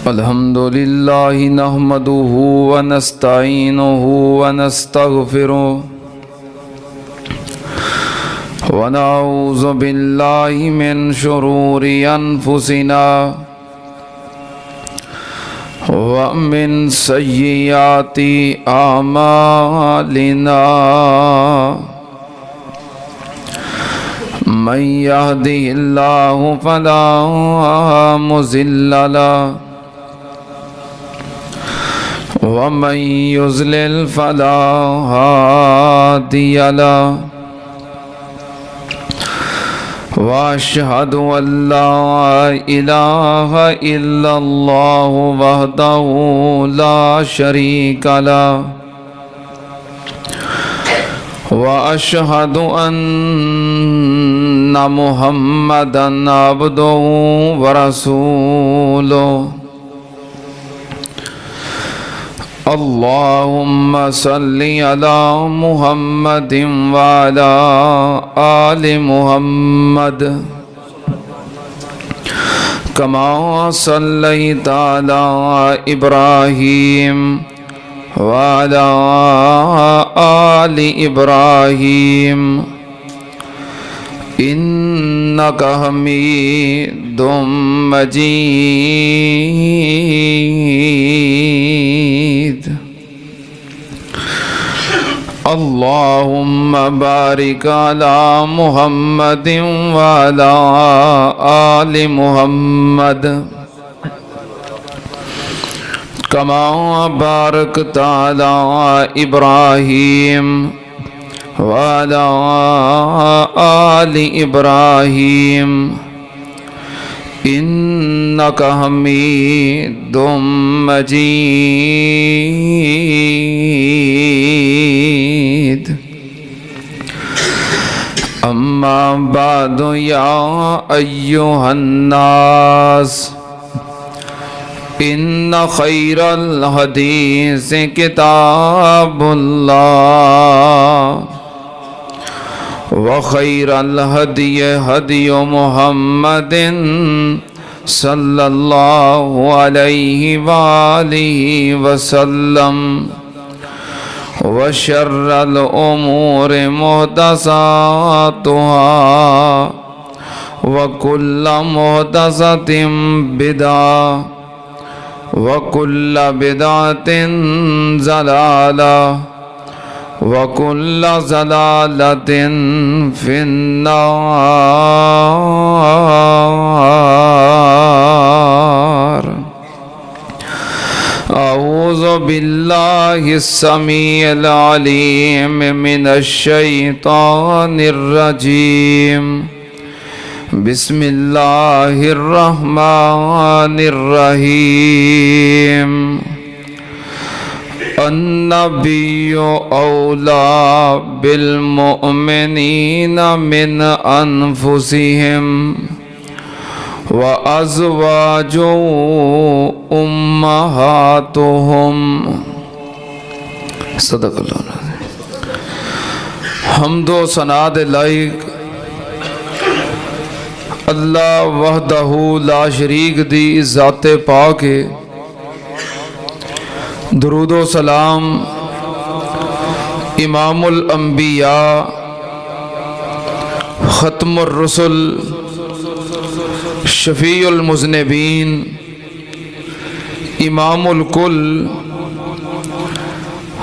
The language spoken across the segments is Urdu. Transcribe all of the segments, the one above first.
الحمد لله نحمده ونستعينه ونستغفره ونعوذ بالله من شرور أنفسنا ومن سيئات أعمالنا من يهده الله فلا مضل له ومن يضلل فلا هادي له وأشهد أن لا إله إلا الله وحده لا شريك له وأشهد أن محمدًا عبده ورسوله اللهم صل على محمد وعلى آل محمد كما صليت على إبراهيم وعلى آل إبراهيم إنك حميد مجيد اللهم بارك على محمد وعلى آل محمد كما باركت على إبراهيم وعلى آل إبراهيم إنك حميد مجيد أما بعد يا أيها الناس إن خير الحديث كتاب الله وخير الهدي هدي محمد صلى الله عليه وآله وسلم وشر الأمور محدثاتها وكل محدثة بدعة وكل بدعة ضلالة وكل ضلالة في النار أعوذ بالله السميع العليم من الشيطان الرجيم بسم الله الرحمن الرحيم النبي أولى بالمؤمنين من أنفسهم وأزواجه أمهاتهم صدق اللہ العظیم۔ حمد و ثنا دے لائق اللہ وحدہ لا شریک دی ذات پاک ہے۔ درود و سلام امام الانبیاء ختم الرسل شفیع المذنبین امام الکل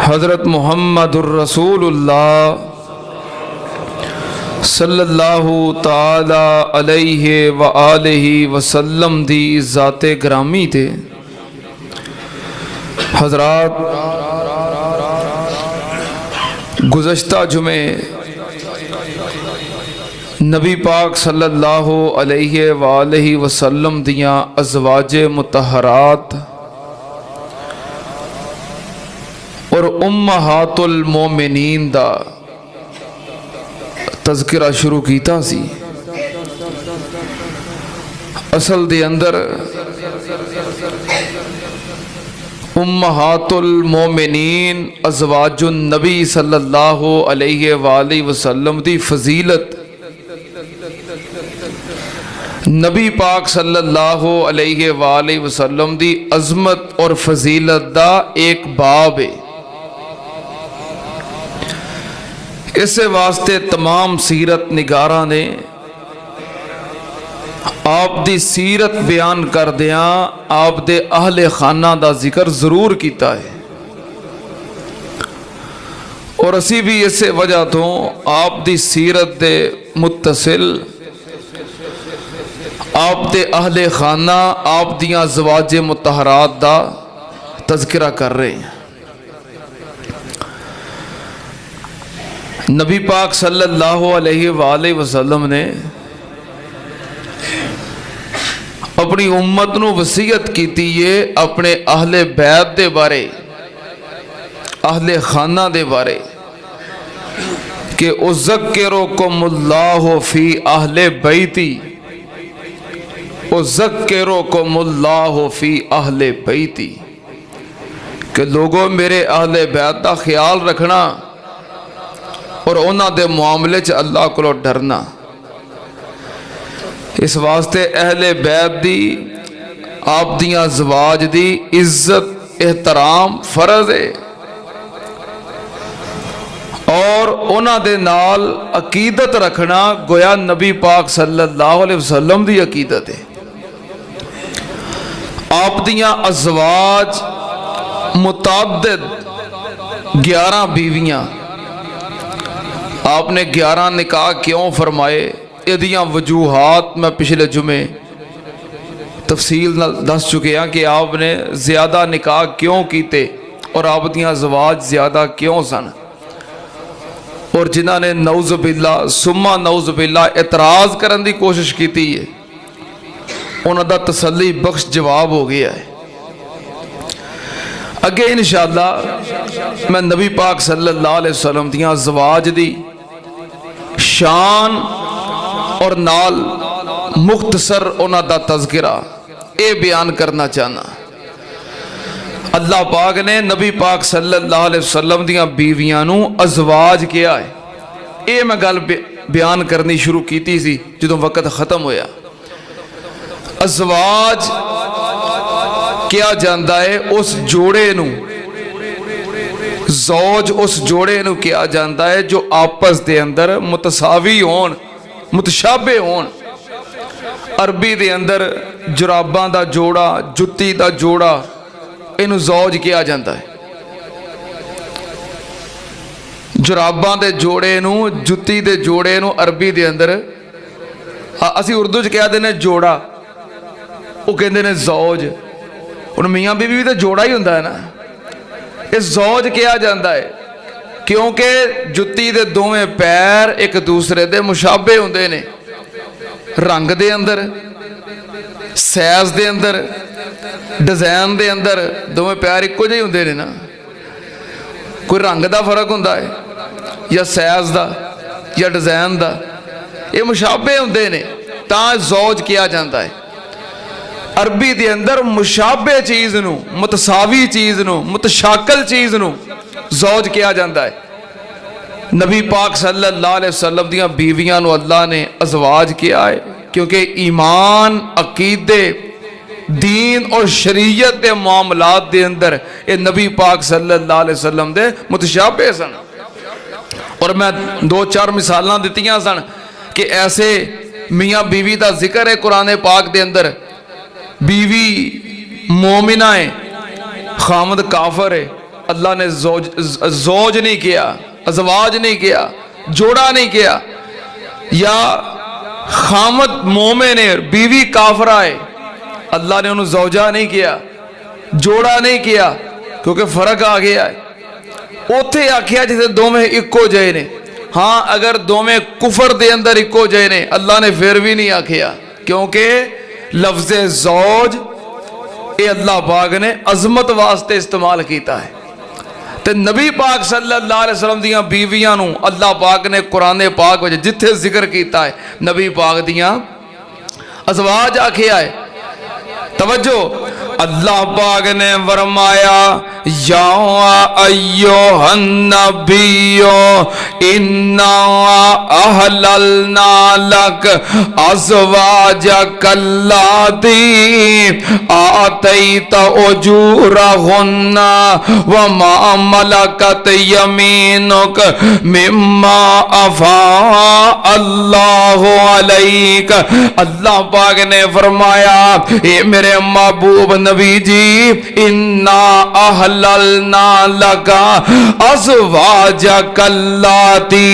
حضرت محمد الرسول اللہ صلی اللہ تعالی علیہ وآلہ وسلم دی ذات گرامی تے۔ حضرات گزشتہ جمعے نبی پاک صلی اللہ علیہ وآلہ وسلم دیاں ازواج مطہرات اور امہات المومنین دا تذکرہ شروع کیتا سی۔ اصل دے اندر امہات المومنین ازواج النبی صلی اللہ علیہ وآلہ وسلم دی فضیلت نبی پاک صلی اللہ علیہ وآلہ وسلم دی عظمت اور فضیلت دا ایک باب ہے۔ اس واسطے تمام سیرت نگاراں نے آپ دی سیرت بیان کر دیاں آپ دے اہل خانہ دا ذکر ضرور کیتا ہے، اور اسی بھی اس وجہ تو آپ دی سیرت دے متصل آپ دے اہل خانہ آپ دیاں ازواج مطہرات دا تذکرہ کر رہے ہیں۔ نبی پاک صلی اللہ علیہ وآلہ وسلم نے اپنی امت نو وصیت کیتی ہے اپنے اہل بیت دے بارے، اہل خانہ دے بارے، کہ اذکرکم اللہ فی اہل بیتی، اذکرکم اللہ فی اہل بیتی، کہ لوگوں میرے اہل بیت دا خیال رکھنا اور انہاں دے معاملے چ اللہ کو ڈرنا۔ اس واسطے اہل بیت دی آپ دیاں ازواج دی عزت احترام فرض ہے، اور انہاں دے نال عقیدت رکھنا گویا نبی پاک صلی اللہ علیہ وسلم دی عقیدت ہے۔ آپ دیاں ازواج متعدد 11 بیویاں، آپ نے 11 نکاح کیوں فرمائے، ادیاں وجوہات میں پچھلے جمعے تفصیل دس چکے ہیں کہ آپ نے زیادہ نکاح کیوں کیتے اور آپ دیاں ازواج زیادہ کیوں سن، اور جنہاں نے نعوذ باللہ ثم نعوذ باللہ اعتراض کرن دی کوشش کیتی ہے انہاں دا تسلی بخش جواب ہو گیا ہے۔ اگے انشاءاللہ میں نبی پاک صلی اللہ علیہ وسلم دیاں ازواج دی شان اور نال مختصر انہاں دا تذکرہ اے بیان کرنا چاہنا۔ اللہ پاک نے نبی پاک صلی اللہ علیہ وسلم دیاں بیویاں نو ازواج کیا ہے، اے میں گل بیان کرنی شروع کیتی سی جدوں وقت ختم ہویا۔ ازواج کیا جاندا ہے اس جوڑے نو، زوج اس جوڑے نو کیا جاندا ہے جو آپس دے اندر متساوی ہون، متشابہ ہون۔ عربی دے اندر جراباں دا جوڑا، جتی دا جوڑا، انہوں زوج کیا جاندا ہے۔ جراباں دے جوڑے نو، جتی دے جوڑے نو عربی دے اندر اسی اردو چ کہہ دینے جوڑا، وہ کہندے نے زوج۔ ان میاں بیوی بھی تو جوڑا ہی ہوندا ہے نا۔ اس زوج کیا جاندا ہے کیونکہ جتی دے دوویں پیر ایک دوسرے دے مشابہ ہوندے نے، رنگ دے اندر، سائز دے اندر، ڈیزائن دے اندر دوویں پیر ایکو جہے ہوندے نے نا۔ کوئی رنگ دا فرق ہوندا ہے یا سائز دا یا ڈیزائن دا، یہ مشابہ ہوندے نے، تاں زوج کیا جاندا ہے۔ عربی دے اندر مشابہ چیز نو، متساوی چیز نو، متشاکل چیز نو زوج کیا جاندا ہے۔ نبی پاک صلی اللہ علیہ وسلم دیاں بیویاں نو اللہ نے ازواج کیا ہے کیونکہ ایمان، عقیدے، دین اور شریعت دے معاملات دے اندر یہ نبی پاک صلی اللہ علیہ وسلم دے متشابہ سن۔ اور میں 2-4 مثالاں دتیاں سن کہ ایسے میاں بیوی دا ذکر ہے قرآن پاک دے اندر، بیوی مومنہ ہے، خامد کافر ہے، اللہ نے زوج نہیں کیا، ازواج نہیں کیا، جوڑا نہیں کیا۔ یا خامد مومن ہے، بیوی کافرہ ہے، اللہ نے انہوں زوجہ نہیں کیا، جوڑا نہیں کیا، کیونکہ فرق آ گیا ہے۔ اوتھے آکھیا جسے دومیں اکو جائے نے، ہاں اگر دومیں کفر دے اندر اکو جائے نے اللہ نے پھر بھی نہیں آکھیا، کیونکہ لفظ زوج اے اللہ پاک نے عظمت واسطے استعمال کیتا ہے۔ تے نبی پاک صلی اللہ علیہ وسلم دیاں بیویاں نو اللہ پاک نے قرآن پاک وجہ جتھے ذکر کیتا ہے نبی پاک دیاں ازواج آکھیا ہے۔ توجہ، اللہ پاک نے فرمایا یا ایھا النبی انا احللنا لک ازواجک اللاتی آتیت اجورہن وما ملکت یمینک مما افاء اللہ علیک۔ اللہ پاک نے فرمایا اے میرے محبوب نبی جی انا احللنا لکا ازواجک اللاتی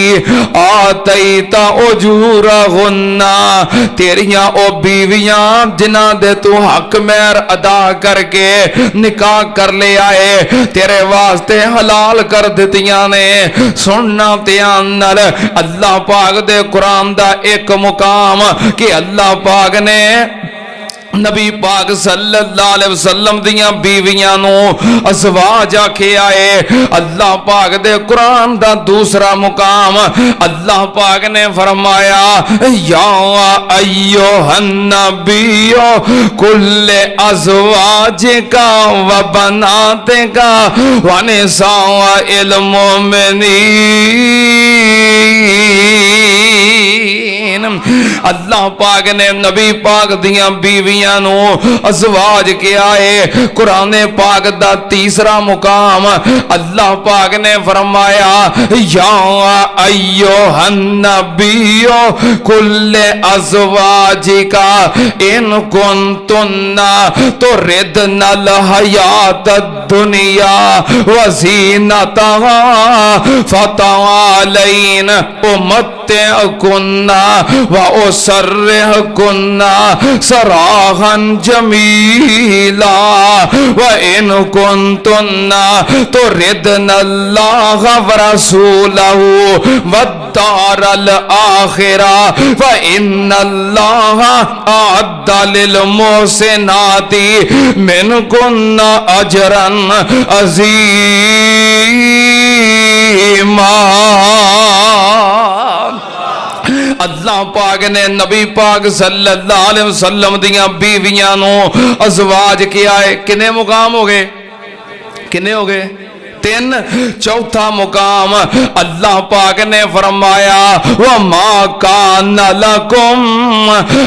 آتیت اجورہن، تیریاں او بیویاں جنہ دے تو حق مہر ادا کر کے نکاح کر لے آئے تیرے واسطے حلال کر دیتیاں نے۔ سننا تیان نال اللہ پاک دے قرآن دا ایک مقام کہ اللہ پاک نے نبی پاک صلی اللہ علیہ وسلم دیاں بیویاں نو ازواج آکھے آئے۔ اللہ پاک دے قرآن دا دوسرا مقام اللہ پاک نے فرمایا یا ایھا النبی کل ازواجک و بناتک و نساء المؤمنین۔ اللہ پاک نے نبی پاک دیاں بیویاں نو ازواج کے آئے۔ قرآن پاک دا تیسرا مقام اللہ پاک نے فرمایا یا ایھا النبی کل ازواجک ان کنتن تردن الحیات الدنیا وزینتہا فتعالین امتعکن واسرحکن سراحا جمیلا وان کنتن تردن اللہ ورسولہ والدار الآخرہ فإن اللہ اعد للمحسنات منکن اجرا عظیما۔ اللہ پاک نے نبی پاک صلی اللہ علیہ وسلم دیاں بیویاں نو ازواج کیا ہے۔ کنے مقام ہو گئے؟ کنے ہو گئے؟ تین۔ چوتھا مقام اللہ پاک نے فرمایا وَمَا كَانَ لَكُمْ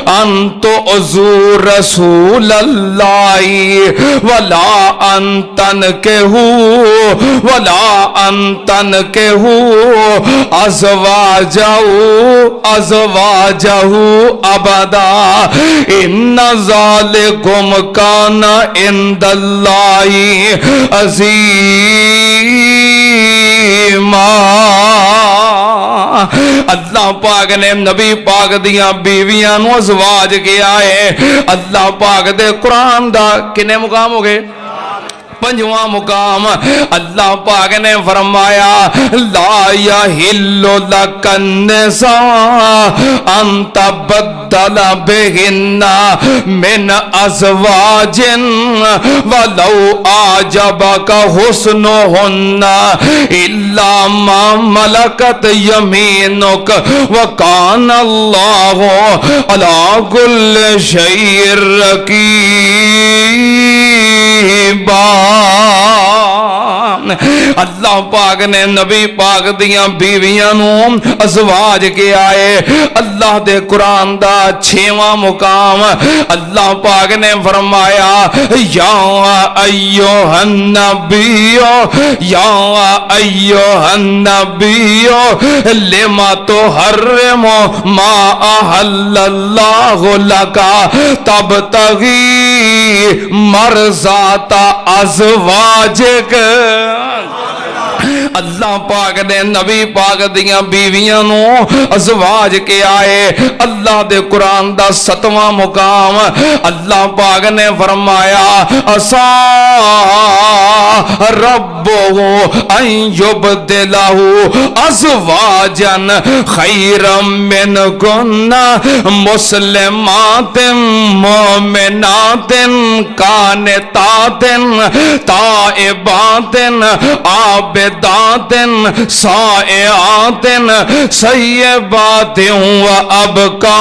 أَن تُؤْذُوا رَسُولَ اللَّهِ وَلَا أَن تَنكِحُوا أَزْوَاجَهُ أَبَدًا إِنَّ ذَلِكُمْ كَانَ عِندَ اللَّهِ عَظِيمًا۔ اللہ پاک نے نبی پاک دیاں بیویاں نو ازواج کے آئے۔ اللہ پاک دے قرآن دا کنے مقام ہو گئے؟ پنجواں مقام اللہ پاک نے فرمایا لا یحل لک النساء ان تبدل بہن من ازواج ولو اعجبک حسنہن الا ما ملکت یمینک وکان اللہ علی کل شیء رقیب۔ اللہ پاک نے نبی پاک دیاں بیویاں نو ازواج کے آئے۔ اللہ دے قرآن دا چھواں مقام اللہ پاک نے فرمایا یا ایھا النبی لما تحرم ما احل اللہ لک تبتغی مرضات ازواجک۔ اللہ پاک نے نبی پاک دیاں بیویاں نو ازواج کے آئے۔ اللہ دے قرآن دا ستواں مقام اللہ پاک نے فرمایا عسا ربہ ان یبدلہ ازواجا خیرا منکن مسلمات مومنات قانتات تائبات عابدات سائعات سیبات و ابکارا۔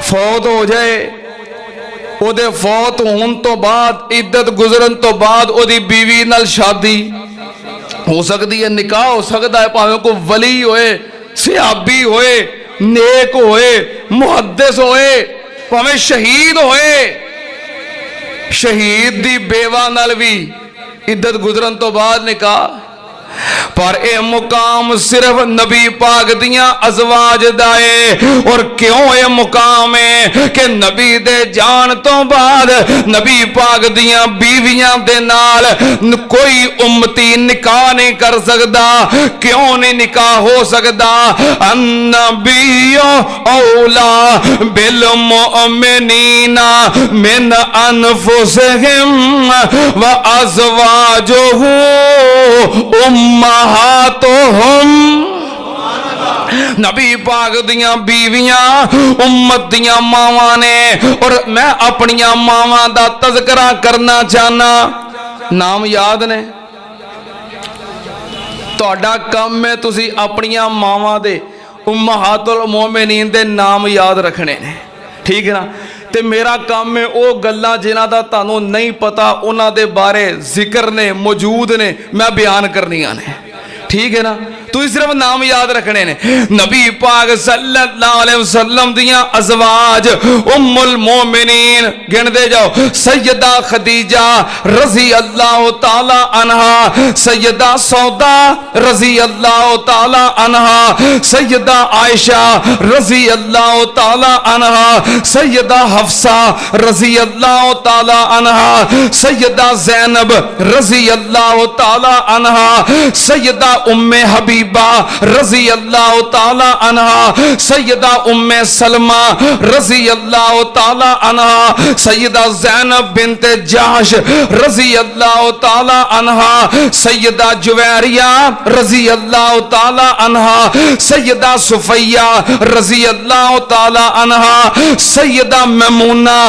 فوت ہو جائے، او دے فوت ہون تو بعد عدت گزرن تو بعد او دی بیوی نال شادی ہو سکتی ہے، نکاح ہو سکتا ہے، پاویں کو ولی ہوئے، صحابی ہوئے، نیک ہوئے، محدث ہوئے، پاویں شہید ہوئے، شہید دی بیوہ نال بھی عدت گزرن تو بعد نکاح، پر اے مقام صرف نبی پاک دیاں ازواج دائے۔ اور کیوں اے مقام ہے کہ نبی دے جان تو بعد نبی پاک دیاں بیویاں دے نال کوئی امتی نکاح نہیں کر سکدا۔ کیوں نہیں نکاح ہو سکدا؟ النبی اولا بالمؤمنین من انفسہم وازواجہ امہاتہم۔ نبی پاک دیاں بیویاں امت دیاں ماواں نے، اور میں اپنیاں ماواں دا تذکرہ کرنا چاہنا۔ نام یاد نے؟ تہاڈا کم ہے تسی اپنیاں ماواں دے امہات المومنین دے نام یاد رکھنے نے، ٹھیک ہے نا؟ تے میرا کام ہے او گلاں جنہاں دا تانوں نہیں پتا انہاں دے بارے ذکر نے، موجود نے، میں بیان کرنیاں نے، ٹھیک ہے نا؟ تو صرف نام یاد رکھنے نے۔ نبی پاک صلی اللہ علیہ وسلم دیاں ازواج ام المومنین گن دے جاؤ، سیدہ خدیجہ رضی اللہ تعالی عنہا، سیدہ سودا رضی اللہ تعالی عنہا، سیدہ عائشہ رضی اللہ تعالی عنہا، سیدہ حفصہ رضی اللہ تعالی عنہا، سیدہ زینب رضی اللہ تعالی عنہا، سیدہ ام حبیبہ رضی اللہ تعالی عنہا، سیدہ ام سلمہ رضی اللہ تعالی عنہا، سیدہ زینب بنت جحش رضی اللہ تعالی عنہا، سیدہ جویریہ رضی اللہ تعالی عنہا، سیدہ صفیہ رضی اللہ تعالی عنہا، سیدہ میمونہ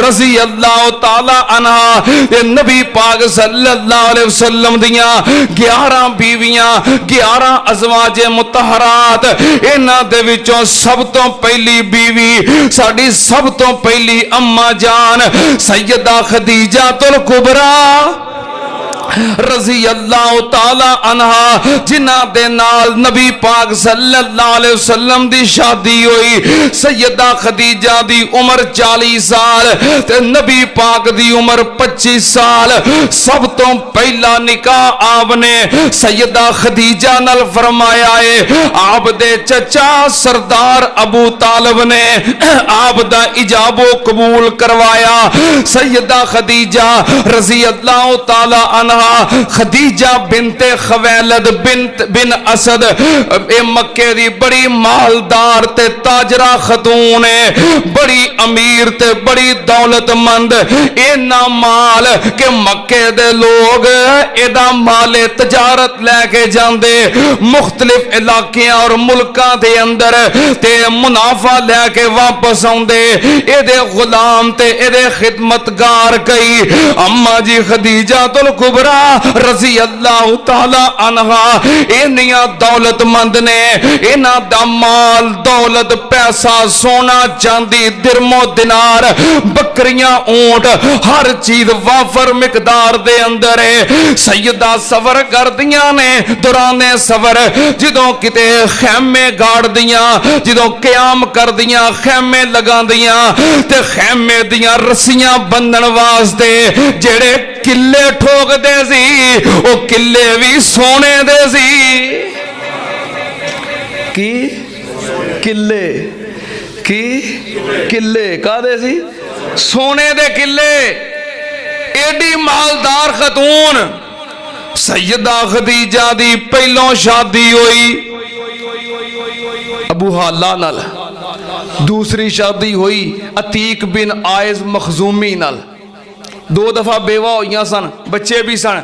رضی اللہ تعالی عنہا۔ نبی پاک صلی اللہ علیہ وسلم دیاں 11 بیویاں، 11 ازواج مطہرات، انہاں دے وچوں سب تو پہلی بیوی ساڈی سب تو پہلی اما جان سیدہ خدیجہ الکبریٰ رضی اللہ تعالی عنہا، جنہ دے نال نبی پاک صلی اللہ علیہ وسلم دی شادی ہوئی۔ سیدہ خدیجہ دی عمر 40 سال تے نبی پاک دی عمر 25 سال۔ سب تو پہلا نکاح آپ نے سیدہ خدیجہ نال فرمایا ہے۔ آپ دے چچا سردار ابو طالب نے آپ دا ایجاب و قبول کروایا۔ سیدہ خدیجہ رضی اللہ تعالی عنہ، خدیجہ بنت خویلد بن اسد، اے مکے دی بڑی مالدار تے تاجرہ خاتون ہے، بڑی امیر تے بڑی دولت مند، اینا مال کہ مکے دے لوگ ایدا مال تجارت لے کے جاندے مختلف علاقیاں اور ملکاں دے اندر تے منافع لے کے واپس آندے، اے دے غلام تے اے دے خدمتگار کئی۔ اما جی خدیجہ الکبریٰ رضی اللہ تعالی عنہا انیاں دولت مند نے، انہاں دا مال دولت پیسہ سونا چاندی درم و دینار بکریاں اونٹ ہر چیز وافر مقدار دے اندر ہے۔ سیدہ سفر کر دیاں نے دوران سفر، جدوں کتے خیمے گاڑ دیاں، جدوں قیام کر دیاں خیمے لگا دیاں تے خیمے دیاں رسیاں بندن واسطے جڑے کلے ٹھوک دے سی او کلے بھی سونے دے سی۔ کی کلے کی کلے کا دے سی؟ سونے دے کلے۔ ایڈی مالدار خاتون سیدہ خدیجہ دی پہلوں شادی ہوئی ابو حالہ نال، دوسری شادی ہوئی عتیق بن عائز مخزومی نال، 2 دفعہ بیوہ ہوئیاں سن، بچے بھی سن،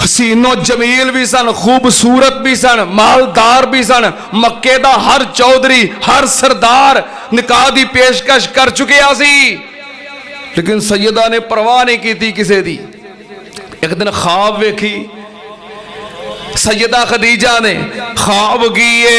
حسین و جمیل بھی سن، خوبصورت بھی سن، مالدار بھی سن۔ مکے دا ہر چودھری ہر سردار نکاح دی پیشکش کر چکے سی، لیکن سیدہ نے پرواہ نہیں کی تھی کسے دی۔ ایک دن خواب ویکھی سیدہ خدیجہ نے، خواب کیے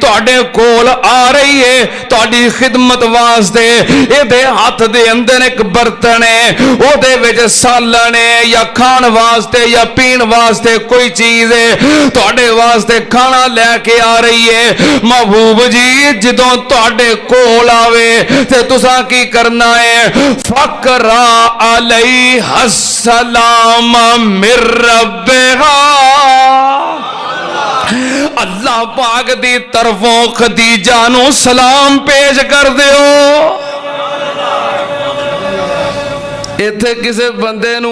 تواڈے کول آ رہی ہے تواڈی خدمت واسطے اے دے ہاتھ دے اندر ایک برتن ہے او دے وچ سالن ہے یا کھان واسطے یا پین واسطے کوئی چیز ہے تواڈے واسطے کھانا لے کے آ رہی ہے محبوب جی جدوں تواڈے کول آوے تے تساں کی کرنا ہے فقرا علیہ السلام من ربہا اللہ پاک دی طرفوں خدیجہ نو سلام پیش کر دیو ایتھے کسے بندے نو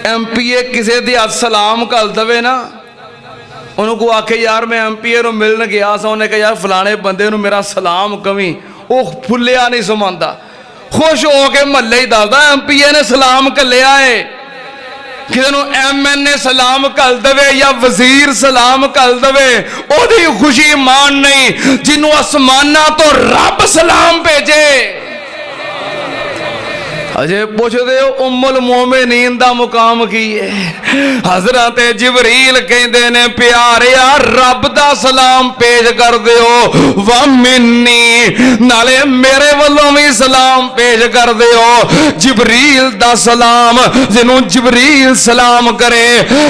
ایم پی اے کسے دی ہاتھ سلام کل دوے نا انہوں کو آکے یار میں ایم پی اے نو ملنے گیا سا انہیں کہا یار فلانے بندے نو میرا سلام کمی وہ پھلیا نہیں سماندا خوش ہو کے محلے ہی دادا ایم پی اے نے سلام کلے آئے کسی نو ایم این نے سلام کل دوے یا وزیر سلام کل دوے او دی خوشی مان نہیں جنہوں آسمانہ تو رب سلام بھیجے اجے پوچھ دے ام المومنین دا مقام کی ہے حضرت جبریل کہندے نے پیاریا رب دا سلام پیش کر دیو ومنی نالے میرے والوں بھی سلام پیش کر دیو جبریل دا سلام جنہوں جبریل سلام کرے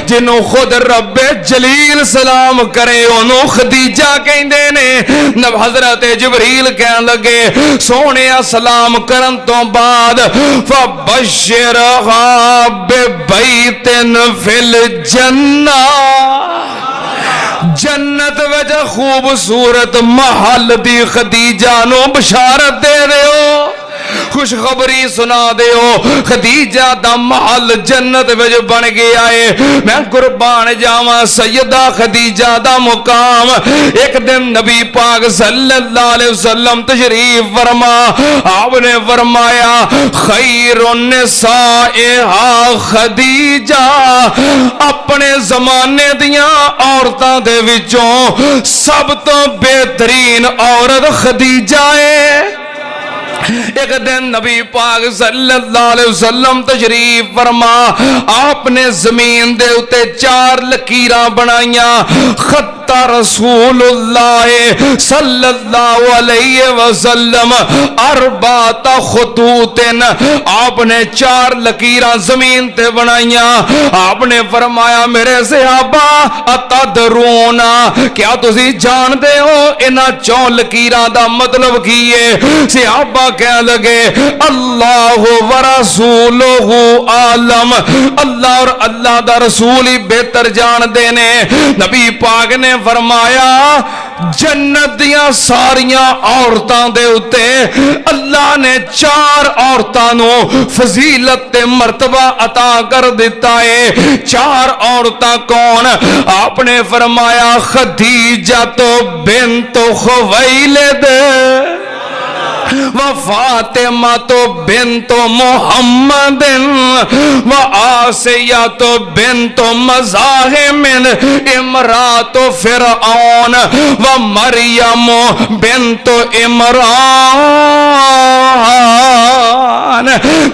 جنہوں خود رب جلیل سلام کرے انہوں خدیجہ کہندے نے نب حضرت جبریل کہن لگے سونے سلام کرن تو بعد فَبَشِّرْهَا بِبَيْتٍ فِي الْجَنَّةِ جنت وچ خوبصورت محل دی خدیجہ نو بشارت دے دیو خوشخبری سنا دیو خدیجہ دا محل جنت وچ بن گیا ہے میں قربان جاواں سیدہ خدیجہ دا مقام ایک دن نبی پاک صلی اللہ علیہ وسلم تشریف فرما آپ نے فرمایا خیر النساء خدیجہ اپنے زمانے دیاں عورتاں دے وچوں سب تو بہترین عورت خدیجہ ہے ایک دن نبی پاک صلی اللہ علیہ وسلم تشریف فرما آپ نے زمین دے اتے 4 لکیراں بنائیاں خط رسول اللہ صلی اللہ علیہ وسلم 4 خطوط آپ نے 4 لکیراں زمین تے بنائیاں آپ نے فرمایا میرے صحابہ اتدرون کیا تسی جان دے ہو انہاں 4 لکیراں دا مطلب کی ہے صحابہ کہنے لگے اللہ ورسولہ عالم اللہ اور اللہ دا رسول ہی بہتر جان دینے نبی پاک نے فرمایا جنت دیاں ساریاں عورتاں دے اتے اللہ نے 4 عورتاں نو فضیلت تے مرتبہ عطا کر دیتا ہے 4 عورتاں کون آپ نے فرمایا خدیجہ تو بنت خویلد وفاطمہ بنت محمد وآسیہ بنت مزاحم امرات فرعون ومریم بنت عمران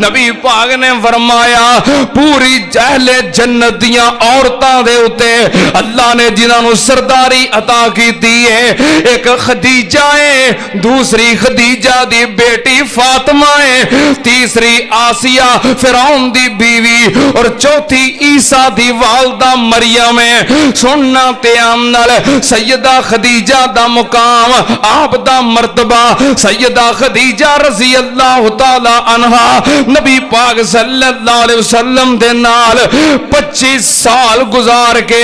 نبی پاک نے فرمایا پوری اہل جنت دیاں عورتاں دے اتے اللہ نے جنہاں نو سرداری عطا کیتی ہے ایک خدیجہ ہے دوسری خدیجہ دی بیٹی فاطمہ ہے تیسری آسیہ فرعون دی بیوی اور چوتھی عیسیٰ دی والدہ مریم ہے سننا تیامنال سیدہ خدیجہ دا مقام آپ دا مرتبہ سیدہ خدیجہ رضی اللہ تعالی عنہ نبی پاک صلی اللہ علیہ وسلم دے نال 25 سال گزار کے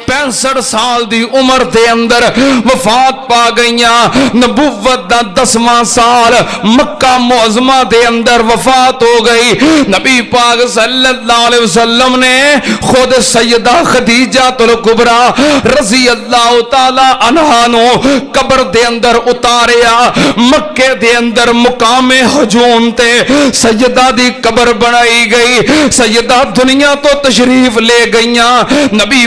65 سال دی عمر دے اندر وفات پا گئیاں نبوت دا 10واں سال مکہ معظمہ دے اندر وفات ہو گئی نبی پاک صلی اللہ علیہ وسلم نے خود سیدہ خدیجہ الکبریٰ رضی اللہ تعالی عنہا نو قبر دے اندر اتاریا مکے دے اندر مقام ہجون تے سیدہ دی قبر بنائی گئی سیدہ دنیا تو تشریف لے گئیاں نبی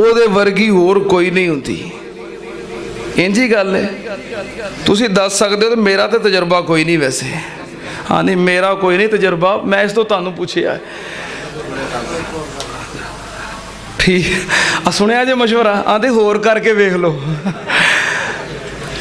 ਉਹਦੇ ਵਰਗੀ ਹੋਰ ਕੋਈ ਨਹੀਂ ਹੁੰਦੀ। ਇੰਜੀ ਗੱਲ ਹੈ, ਤੁਸੀਂ ਦੱਸ ਸਕਦੇ ਹੋ। ਤੇ ਮੇਰਾ ਤੇ ਤਜਰਬਾ ਕੋਈ ਨਹੀਂ ਵੈਸੇ। ਹਾਂ ਨਹੀਂ, ਮੇਰਾ ਕੋਈ ਨਹੀਂ ਤਜਰਬਾ, ਮੈਂ ਇਸ ਤੋਂ ਤੁਹਾਨੂੰ ਪੁੱਛਿਆ। ਠੀਕ ਆ, ਸੁਣਿਆ ਜੇ ਮਸ਼ਵਰਾ ਆਂਦੇ ਹੋਰ ਕਰਕੇ ਵੇਖ ਲਓ।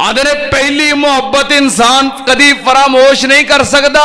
ਆਂਦੇ ਨੇ ਪਹਿਲੀ ਮੁਹੱਬਤ ਇਨਸਾਨ ਕਦੀ ਫਰਾਮੋਸ਼ ਨਹੀਂ ਕਰ ਸਕਦਾ।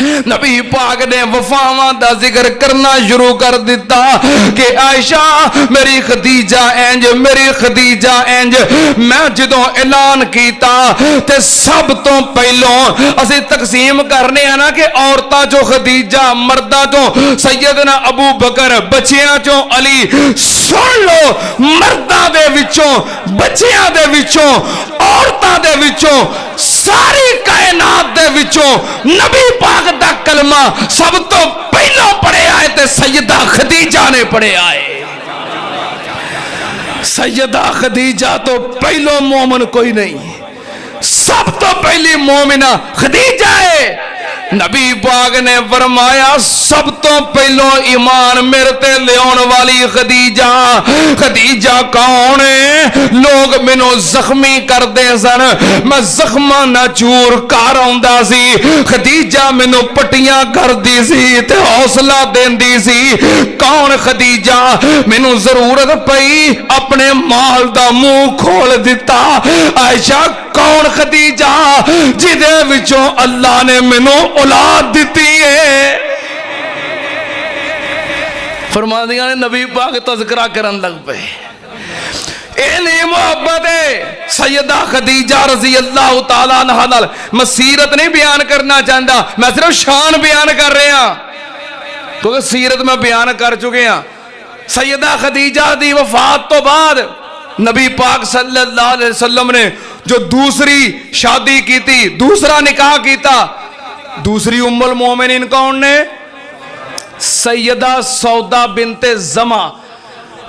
نبی پاک نے وفاواں دا ذکر کرنا شروع کر دیتا کہ عائشہ میری خدیجہ انج، میری خدیجہ انج۔ میں جدوں اعلان کیتا تے سب تو پہلوں اسی تقسیم کرنے ہیں نا کہ عورتاں چوں خدیجہ، مرداں چوں سیدنا ابو بکر، بچیاں چوں علی۔ سن لو، مرداں دے وچوں، بچیاں دے وچوں، عورتاں دے وچوں، ساری کائنات دے وچوں نبی پاک دا کلمہ سب تو پہلو پڑھے آئے تے سیدہ خدیجہ نے پڑھے آئے۔ سیدہ خدیجہ تو پہلو مومن کوئی نہیں، سب تو پہلی مومنہ خدیجہ ہے۔ نبی پاک نے فرمایا سب تو پہلو ایمان میرے تے لیون والی خدیجہ۔ خدیجہ کون ہے؟ لوگ مینوں زخمی کر دے سن، میں زخماں نہ چور کر آوندا سی، خدیجہ مینوں پٹیاں کر دی سی تے حوصلہ دیندی سی۔ کون خدیجہ؟ مینوں ضرورت پئی اپنے مال دا منہ کھول دیتا۔ عائشہ کون خدیجہ؟ جدے وچوں اللہ نے مینوں اولاد دیتی ہے۔ فرماندیاں نے نبی پاک تذکرہ کرن لگ پے۔ اینی محبت ہے سیدہ خدیجہ رضی اللہ تعالیٰ عنہ نال۔ میں سیرت نہیں بیان کرنا چاہتا، میں صرف شان بیان کر رہے ہیں کیونکہ سیرت میں بیان کر چکے ہیں۔ سیدہ خدیجہ دی وفات تو بعد نبی پاک صلی اللہ علیہ وسلم نے جو دوسری شادی کی تھی، دوسرا نکاح کیتا، دوسری ام المومنین کون نے؟ سیدہ سودا بنت زمع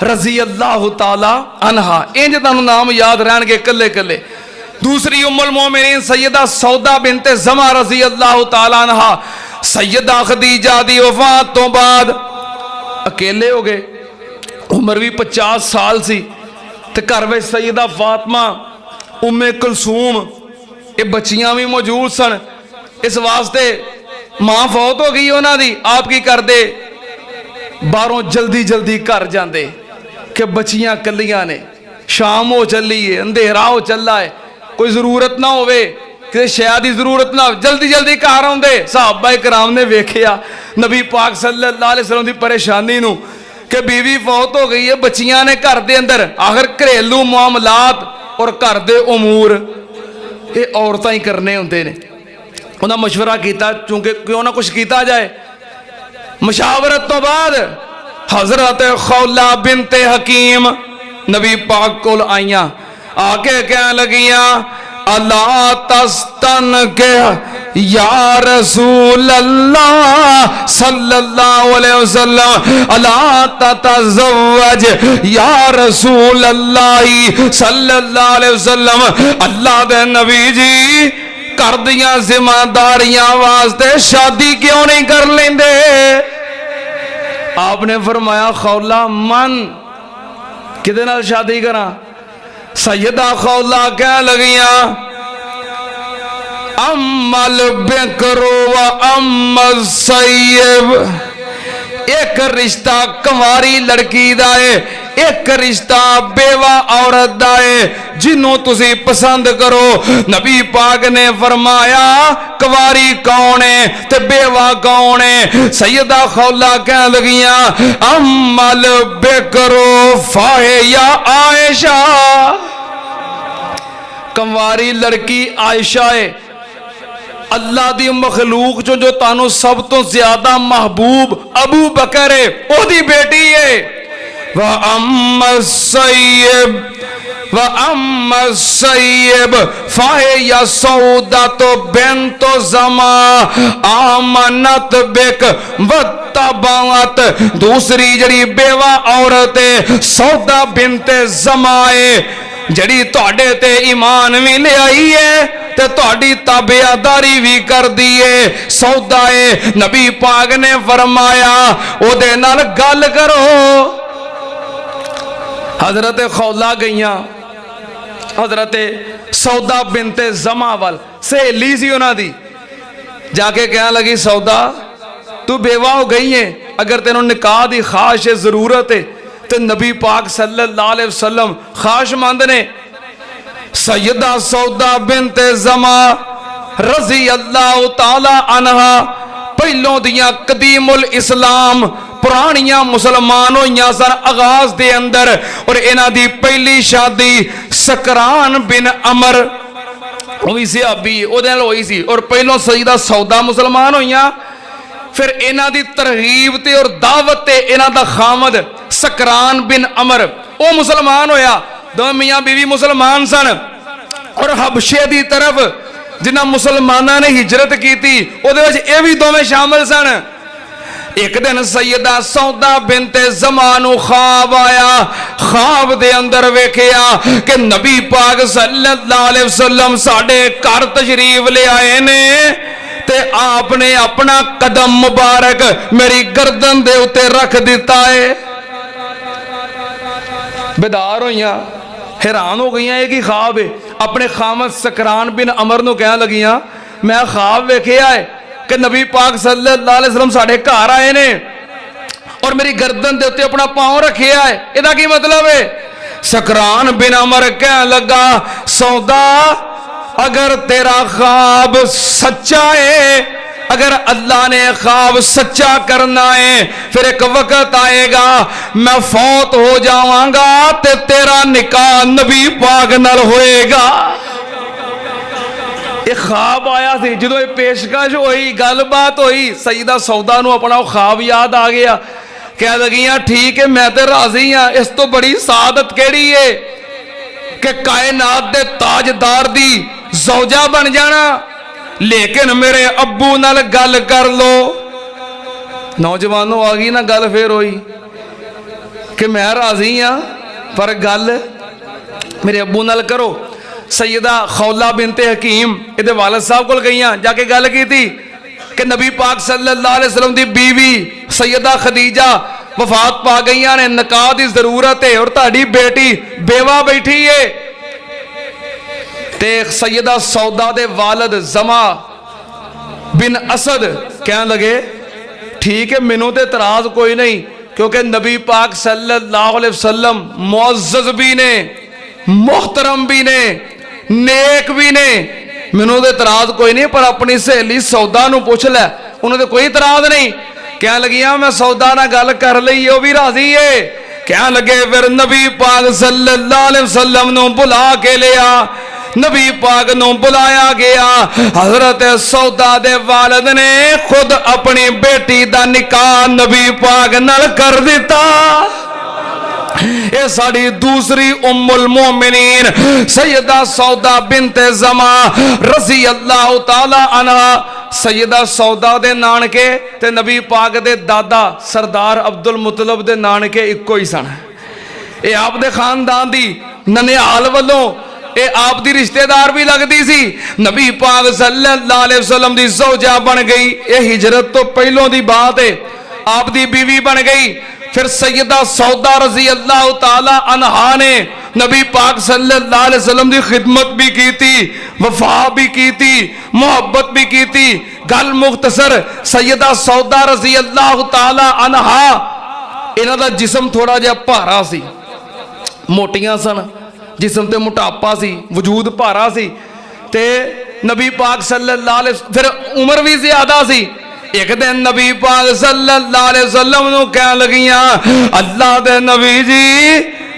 رضی اللہ تعالی عنہا۔ انج تانوں نام یاد رہن گے کلے کلے۔ دوسری ام المومنین سیدہ سودا بنت زمع رضی اللہ تعالی عنہا۔ سیدہ خدیجہ دی وفات تو بعد اکیلے ہو گئے، عمر بھی 50 سال سی تے گھر وچ سیدہ فاطمہ، ام کلثوم، یہ بچیاں بھی موجود سن۔ اس واسطے ماں فوت ہو گئی انہاں دی، آپ کی کر دے باہروں جلدی جلدی کر جاندے کہ بچیاں کلیاں نے، شام ہو چلی ہے، اندھیرا ہو چلا ہے، کوئی ضرورت نہ ہوئے، کسی شے دی ضرورت نہ ہو، جلدی جلدی گھر آوندے۔ صحابہ کرام نے ویکھیا نبی پاک صلی اللہ علیہ وسلم دی پریشانی نو کہ بیوی فوت ہو گئی ہے، بچیاں نے گھر دے اندر، آخر گھریلو معاملات اور گھر دے امور یہ عورتاں ہی کرنے ہوندے نے۔ انہاں مشورہ کیتا چونکہ کیوں نہ کچھ کیتا جائے۔ مشاورت تو بعد حضرت خولہ بنت حکیم نبی پاک کول آئیاں، آکے کہنے لگیاں اللہ تستن کے یا رسول اللہ صلی اللہ علیہ وسلم، اللہ تتزوج یا رسول اللہ صلی اللہ علیہ وسلم۔ اللہ دے نبی جی کر دیاں ذمہ داریاں واسطے شادی کیوں نہیں کر لیندے؟ آپ نے فرمایا خولہ من کدے نال شادی کراں؟ سیدہ خولہ کہہ لگیاں اما البکر و اما السیب، ایک رشتہ کنواری لڑکی دا ہے، ایک رشتہ بیوہ عورت دا ہے، جنوں تسی پسند کرو۔ نبی پاک نے فرمایا کنواری کون ہے تے بیوہ کون ہے؟ سیدہ خولہ کہنے لگیاں اما البکر فاہے یا عائشہ، کنواری لڑکی عائشہ ہے، اللہ دی مخلوق جو تانوں سب تو زیادہ محبوب ابو بکر ہے، او دی بیٹی ہے۔ وَأَمَّا السَّيِّبُ وَأَمَّا السَّيِّبُ فَهِيَ سَوْدَةُ بِنْتُ زَمَعَ آمَنَتْ بِكَ وَاتَّبَعَتْ، دوسری جڑی بیوہ عورت ہے سودا بنت زمعہ ہے، جڑی تہاڈے تے ایمان بھی لے آئی ہے تے تہاڈی تابعداری بھی کر دیے، سودا ہے۔ نبی پاک نے فرمایا او دے نال گل کرو۔ حضرت خولہ گئیاں حضرت سودا بنت زمع وال، سہیلی سی انہاں دی، جا کے کہنے لگی سودا تو بیوہ ہو گئی ہے، اگر تینوں نکاح دی خواہش ضرورت ہے تو نبی پاک صلی اللہ علیہ وسلم خواہش مند نے۔ سیدہ سودا بنت زمع رضی اللہ تعالی عنہا پہلوں دیاں قدیم الاسلام پرانیاں مسلمان ہوئیاں سن آغاز دے اندر، اور انہاں دی پہلی شادی سکران بن عمر ہوئی سی ابھی او دے نال ہوئی سی، اور پہلوں سیدہ سودا مسلمان ہوئیاں، پھر انہاں دی ترغیب تے اور دعوت تے انہاں دا خامد سکران بن عمر او مسلمان ہویا، دو میاں بیوی مسلمان سن، اور حبشے دی طرف جنہ مسلمانہ نے ہجرت کی تھی او دے وچ اے وی دوویں شامل سن۔ ایک دن سیدہ سودا بنت زمانو خواب آیا، خواب دے اندر ویکھیا کہ نبی پاک صلی اللہ علیہ وسلم ساڑھے گھر تشریف لے آئے نے، تے آپ نے اپنا قدم مبارک میری گردن دے اتے رکھ دیتا ہے۔ بیدار ہوئیاں، حیران ہو گئیاں، ایک ہی خواب ہے، اپنے خامد سکران بن عمر نو کہنے لگیاں میں خواب ویکھیا ہے کہ نبی پاک صلی اللہ علیہ وسلم ساڑھے گھر آئے نے اور میری گردن دے اتے اپنا پاؤں رکھیا ہے، ادا کی مطلب ہے؟ سکران بن عمر کہنے لگا سودا اگر تیرا خواب سچا ہے، اگر اللہ نے خواب سچا کرنا ہے، پھر ایک وقت آئے گا میں فوت ہو جاواں گا تے تیرا نکاح نبی پاک نال ہوئے گا۔ ایک خواب آیا تھی، جدو یہ پیشکش ہوئی، گل بات ہوئی، سیدہ سودا نو اپنا خواب یاد آ گیا، کہہ لگیاں ٹھیک ہے میں تے راضی ہاں، اس تو بڑی سعادت کیڑی ہے کہ کائنات دے تاجدار دی زوجہ بن جانا، لیکن میرے ابو نال گل کر لو۔ نوجوانوں آگئی نا گل پھر ہوئی کہ میں راضی ہاں پر گل میرے ابو نال کرو۔ سیدہ خولہ بنت حکیم ادھے والد صاحب کو گئیاں، جا کے گل کی تھی کہ نبی پاک صلی اللہ علیہ وسلم دی بیوی سیدہ خدیجہ وفات پا گئیاں نے، نکاح دی ضرورت ہے اور تہاڈی بیٹی بیوہ بیٹھی ہے۔ تے سیدہ سودا دے والد زما بن اسد کہنے لگے ٹھیک ہے مینوں تے اعتراض کوئی نہیں، کیونکہ نبی پاک صلی اللہ علیہ وسلم معزز بھی نے، محترم بھی نے، نیک بھی نے، مینوں تے اعتراض کوئی نہیں، پر اپنی سہیلی سودا نو پوچھ لے، انہوں نے کوئی اعتراض نہیں۔ کہنے لگیاں میں سودا نہ گل کر لئی، وہ بھی راضی ہے۔ کہنے لگے پھر نبی پاک صلی اللہ علیہ وسلم نو بلا کے لیا، نبی پاک نو بلایا گیا، حضرت سودا دے والد نے خود اپنی بیٹی دا نکاح نبی پاک نال کر دیتا۔ اے ساڑی دوسری ام المومنین سیدہ سودا بنت زما رضی اللہ تعالی عنہ، سیدہ سودا دے نانکے تے نبی پاک دے دادا سردار عبدالمطلب دے نانکے اکو ہی سن۔ اے آپ دے خاندان دی ننیال والوں اے آپ دی رشتہ دار بھی لگ دی سی، نبی پاک صلی اللہ علیہ وسلم دی زوجہ بن گئی، اے ہجرت تو پہلوں دی بات ہے، آپ دی بیوی بن گئی۔ پھر سیدہ سودا رضی اللہ تعالی عنہا نے نبی پاک صلی اللہ علیہ وسلم دی خدمت بھی کی تھی، وفا بھی کی تھی، محبت بھی کی تھی۔ گل مختصر، سیدہ سودا رضی اللہ تعالی عنہا انہاں دا جسم تھوڑا جہا بھارا سی، موٹیاں سن، جسم تے موٹاپا سی، وجود بھارا سی، تے نبی پاک صلی اللہ علیہ وسلم پھر عمر بھی زیادہ سی۔ ایک دن نبی پاک صلی اللہ علیہ وسلم نو کہنے لگیاں اللہ دے نبی جی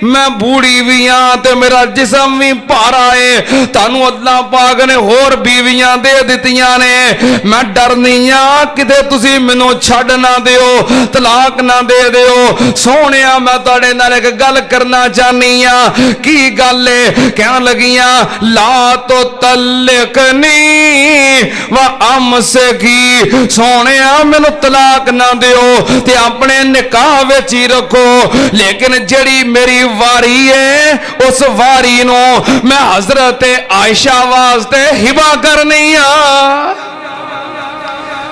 میں بوڑھی بھی ہاں تے میرا جسم بھی بھارا ہے، تانوں اللہ پاک نے ہور بیویاں دے دتیاں نے، میں ڈرنی ہاں کتے تسی مینوں چھڈ نہ دیو، طلاق نہ دے دیو۔ سونیا میں تہاڈے نال ایک گل کرنا چاہنی ہاں، کی گل ہے؟ کہن لگیاں لا تو طلقنی و امسکی، سونیا مینوں طلاق نہ دیو تے اپنے نکاح وچ ہی رکھو، لیکن جڑی میری واری ہے اس واری نو میں حضرت عائشہ واسطے ہبا کرنی ہاں۔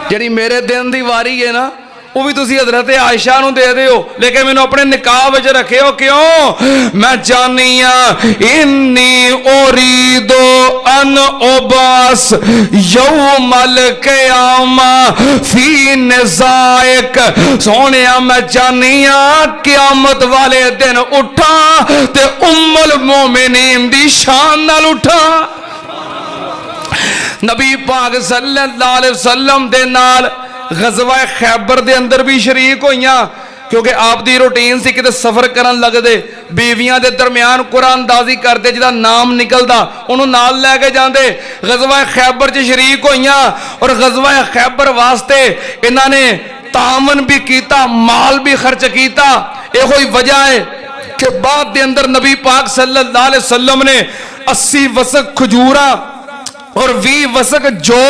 جڑی میرے دن دی واری ہے نا وہ بھی تسی حضرت عائشہ نو دے دیو، لیکن میں نے اپنے نکاح وچ رکھے ہو، کیوں؟ میں جانی ہاں انی اریدو ان اباس یوم القیامہ فی نزائک، سونیا میں جانی ہاں قیامت والے دن اٹھا تے ام المومنین دی شان نال اٹھا۔ نبی پاک صلی اللہ علیہ وسلم دے نال غزوہ خیبر دے اندر بھی شریک ہوئیاں کیونکہ آپ دی روٹین سی کہ سفر کرن لگ دے بیویاں دے درمیان قرآن اندازی کرتے جدا نام نکلدا انہوں نال لے کے جاندے غزوہ خیبر چ شریک ہوئیاں اور غزوہ خیبر واسطے انہاں نے تعاون بھی کیتا مال بھی خرچ کیتا یہ ہوئی وجہ ہے کہ بعد دے اندر نبی پاک صلی اللہ علیہ وسلم نے 80 وسق کھجورا اور 20 وسق جو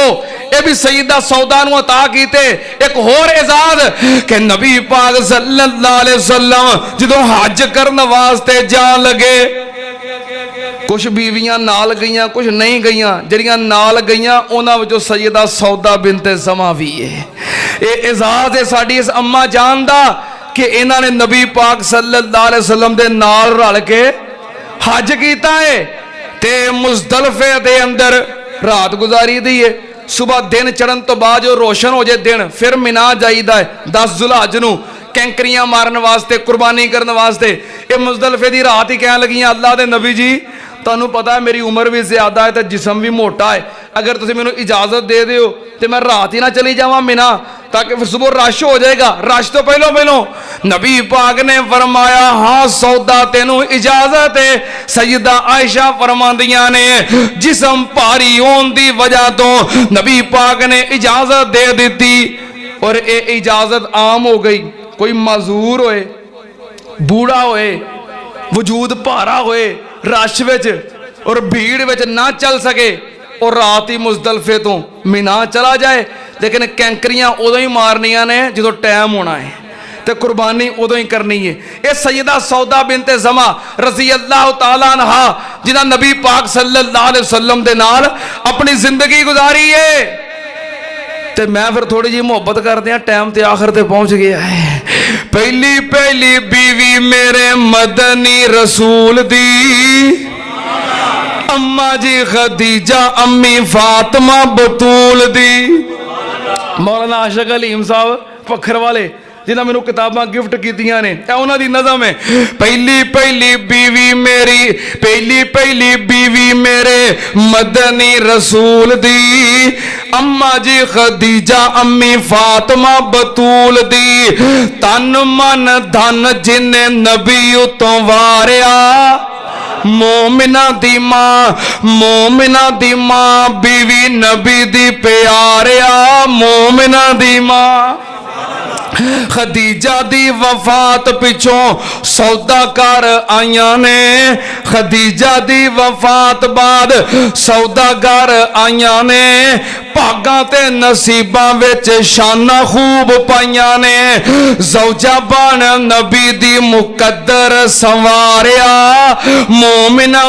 یہ بھی سیدہ سودا نو عطا کیتے ایک اور اعزاز کہ نبی پاک صلی اللہ علیہ وسلم جدوں حج کرن واسطے جان لگے کچھ بیویاں نال گئیاں کچھ نہیں گئیاں جڑیاں نال گئیاں انہاں وچوں سیدہ سودا بنت زمعہ بھی ہے یہ اعزاز ہے ساڈی اس اماں جان دا کہ انہاں نے نبی پاک صلی اللہ علیہ وسلم دے نال رل کے حج کیتا ہے تے مزدلفے دے اندر رات گزاری دی ہے صبح دن چڑھن تو بعد جو روشن ہو جائے دن پھر منا جائیدہ ہے 10 ذوالحج نو کینکریاں مارن واسطے قربانی کرن واسطے یہ مزدلفے دی رات ہی کہنے لگیاں اللہ دے نبی جی تانوں پتا ہے میری عمر بھی زیادہ ہے تے جسم بھی موٹا ہے اگر تسی مینوں اجازت دے دیو تے میں رات ہی نہ چلی جاواں منا تاکہ پھر صبح رش ہو جائے گا رش تو پہلو نبی پاک نے فرمایا ہاں سودا تینوں اجازت ہے سیدہ عائشہ فرماندیاں نے جسم پاری ہون دی وجہ تو نبی پاک نے اجازت دے دیتی اور اے اجازت عام ہو گئی کوئی معذور ہوئے بوڑھا ہوئے وجود پارا ہوئے رش وچ اور بھیڑ وچ نہ چل سکے اور رات ہی مزدلفے تو منا چلا جائے لیکن کینکریاں ادو ہی مارنیاں نے جدو ٹائم ہونا ہے تے قربانی ادو ہی کرنی ہے اے سیدہ سودا بنت زمعہ رضی اللہ تعالیٰ عنہا جنہاں نبی پاک صلی اللہ علیہ وسلم دے نال اپنی زندگی گزاری ہے تے میں پھر تھوڑی جی محبت کر دیا ٹائم تے آخر تے پہنچ گیا ہے پہلی بیوی میرے مدنی رسول دی اماں جی خدیجہ امی فاطمہ بطول دی مولانا عاشق علیم صاحب پکھر والے جنہاں میں نے کتاباں گفٹ کیتیاں نے اے انہاں دی نظم ہے پہلی بیوی میرے مدنی رسول دی اماں جی خدیجہ امی فاطمہ بطول دی تن من دھن جن نبی اتوں واریا مومنہ دی ماں بیوی نبی دی پیاریا مومنہ دی ماں خدیجہ دی وفات پچھوں سودا کر آئیاں نے خدیجہ دی وفات بعد سودا کر آئیاں نے پاگاں تے نصیباں وچ شانہ خوب پائیاں نے زوجہ بن نبی دی مقدر سنواریا مومنہ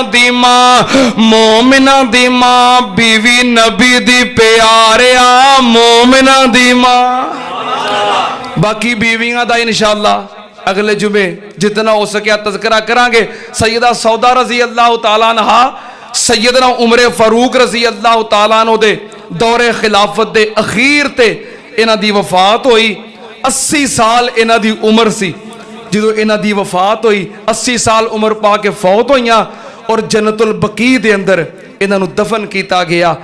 دی ماں بیوی نبی دی پیاریا مومنہ دی ماں باقی بیویاں دا انشاءاللہ اگلے جمعے جتنا ہو سکیا تذکرہ کریں گے سیدہ سودا رضی اللہ تعالیٰ عنہ سیدنا عمر فاروق رضی اللہ تعالیٰ عنہ دے دور خلافت دے اخیر تے انہاں دی وفات ہوئی 80 سال انہاں دی عمر سی جدو انہاں دی وفات ہوئی 80 سال عمر پا کے فوت ہوئیاں اور جنت البقیع دے اندر انہاں نو دفن کیتا گیا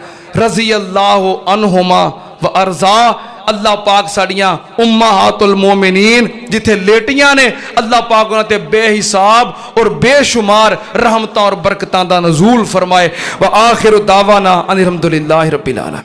رضی اللہ عنہما و ارضا اللہ پاک ساڑیاں امہات المومنین جتھے لیٹیاں نے اللہ پاک انہاں تے بے حساب اور بے شمار رحمتاں اور برکتاں دا نزول فرمائے وآخر دعوانا ان الحمدللہ رب العالمین.